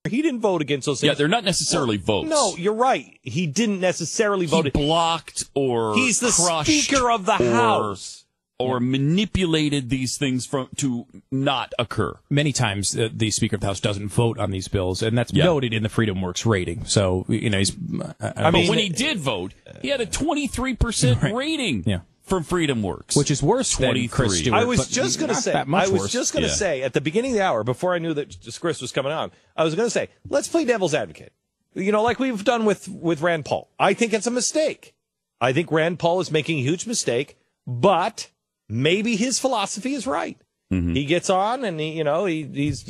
He didn't vote against those things. Yeah, they're not necessarily votes. No, you're right. He didn't necessarily vote. He blocked or He's the crushed Speaker of the House. Or manipulated these things to not occur. Many times the Speaker of the House doesn't vote on these bills, and that's noted in the FreedomWorks rating. So, he's... but when he did vote, he had a 23% rating from FreedomWorks. Which is worse than Chris Stewart. I was just going to say, at the beginning of the hour, before I knew that Chris was coming on, I was going to say, let's play devil's advocate. Like we've done with Rand Paul. I think it's a mistake. I think Rand Paul is making a huge mistake, but... maybe his philosophy is right. Mm-hmm. He gets on and he's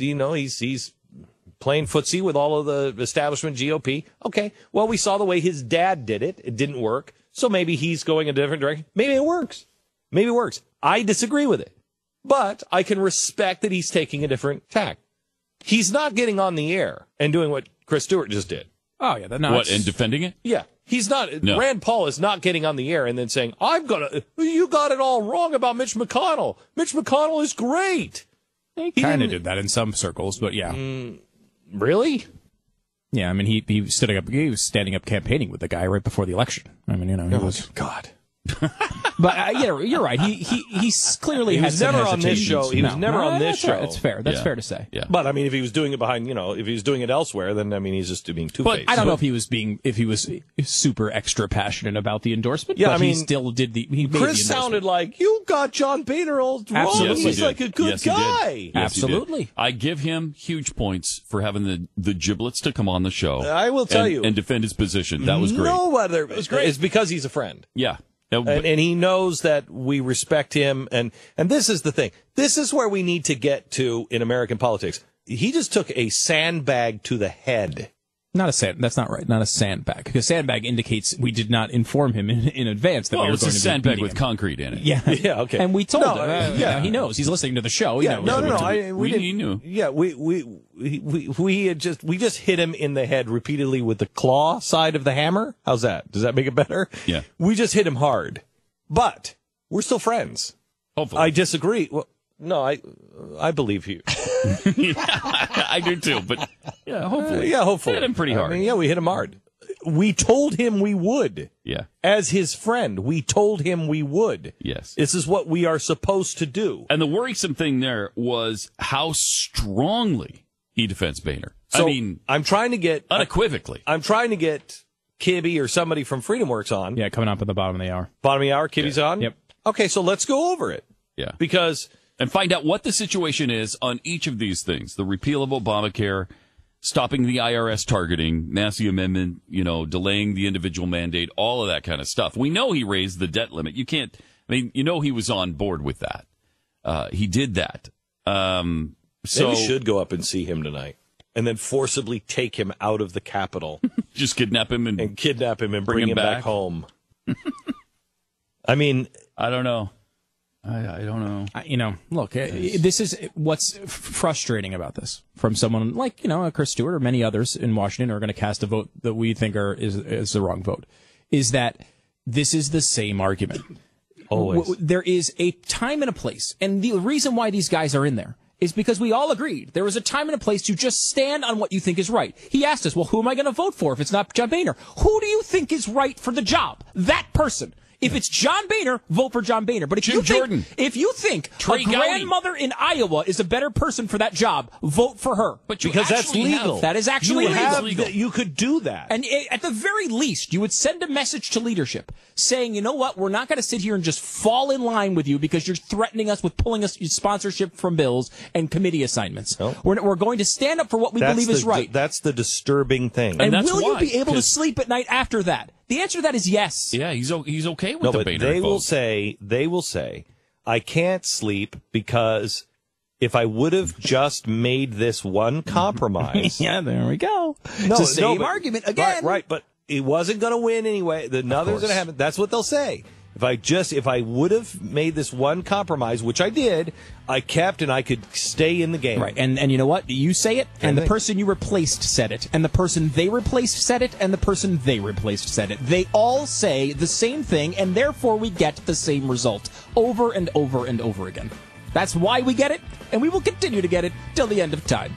playing footsie with all of the establishment GOP. Okay, well, we saw the way his dad did it. It didn't work. So maybe he's going a different direction. Maybe it works. I disagree with it. But I can respect that he's taking a different tack. He's not getting on the air and doing what Chris Stewart just did. Oh, yeah. And defending it? Yeah. He's not. No. Rand Paul is not getting on the air and then saying, you got it all wrong about Mitch McConnell. Mitch McConnell is great. He kind of did that in some circles, but yeah. Really? Yeah, I mean, he was standing up campaigning with the guy right before the election. I mean, he was. God. But you're right. He clearly he was never on this show. He was never on this show. That's fair. That's fair to say. Yeah. But I mean, if he was doing it if he was doing it elsewhere, then I mean, he's just being two-faced. But I don't know if he was super extra passionate about the endorsement. Yeah, but he still did Chris sounded like you got John Boehner all wrong. Absolutely. He's like a good guy. Yes, absolutely. I give him huge points for having the giblets to come on the show. I will tell you and defend his position. That was great. It was great. It's because he's a friend. Yeah. And he knows that we respect him. And this is the thing. This is where we need to get to in American politics. He just took a sandbag to the head. That's not right. Not a sandbag. Because sandbag indicates we did not inform him in advance that we were going to be it's a sandbag with concrete in it. Yeah. Yeah, okay. And we told him. He knows. He's listening to the show. He knows. He knew. Yeah, we just hit him in the head repeatedly with the claw side of the hammer. How's that? Does that make it better? Yeah. We just hit him hard. But we're still friends. Hopefully. I disagree. Well, no, I believe you. I do too, but hopefully. Hopefully. Hit him pretty hard. I mean, we hit him hard. We told him we would. Yeah. As his friend, we told him we would. Yes. This is what we are supposed to do. And the worrisome thing there was how strongly he defends Boehner. So, I mean, I'm trying to get unequivocally. I'm trying to get Kibby or somebody from FreedomWorks on. Yeah, coming up at the bottom of the hour. Bottom of the hour, Kibby's on? Yep. Okay, so let's go over it. Yeah. And find out what the situation is on each of these things. The repeal of Obamacare, stopping the IRS targeting, Massey Amendment, delaying the individual mandate, all of that kind of stuff. We know he raised the debt limit. He was on board with that. He did that. So maybe we should go up and see him tonight and then forcibly take him out of the Capitol. Just kidnap him and bring him back home. I mean, I don't know. I don't know. Look, this is what's frustrating about this from someone like, Chris Stewart or many others in Washington who are going to cast a vote that we think is the wrong vote, is that this is the same argument. Always. There is a time and a place. And the reason why these guys are in there is because we all agreed there was a time and a place to just stand on what you think is right. He asked us, well, who am I going to vote for if it's not John Boehner? Who do you think is right for the job? That person. If it's John Boehner, vote for John Boehner. But if you think Trey a grandmother in Iowa is a better person for that job, vote for her. Because that's legal. That is actually legal. You could do that. And at the very least, you would send a message to leadership saying, you know what, we're not going to sit here and just fall in line with you because you're threatening us with pulling us sponsorship from bills and committee assignments. No. We're going to stand up for what we believe is right. That's the disturbing thing. And will you be able to sleep at night after that? The answer to that is yes. Yeah, he's okay with the Boehner vote. They will say, I can't sleep because if I would have just made this one compromise. Yeah, there we go. It's the same argument again. Right, but it wasn't going to win anyway. Nothing's going to happen. That's what they'll say. If I would have made this one compromise, which I did, I kept and I could stay in the game. Right, and you know what? You say it, and the person you replaced said it, and the person they replaced said it, and the person they replaced said it. They all say the same thing, and therefore we get the same result over and over and over again. That's why we get it, and we will continue to get it till the end of time.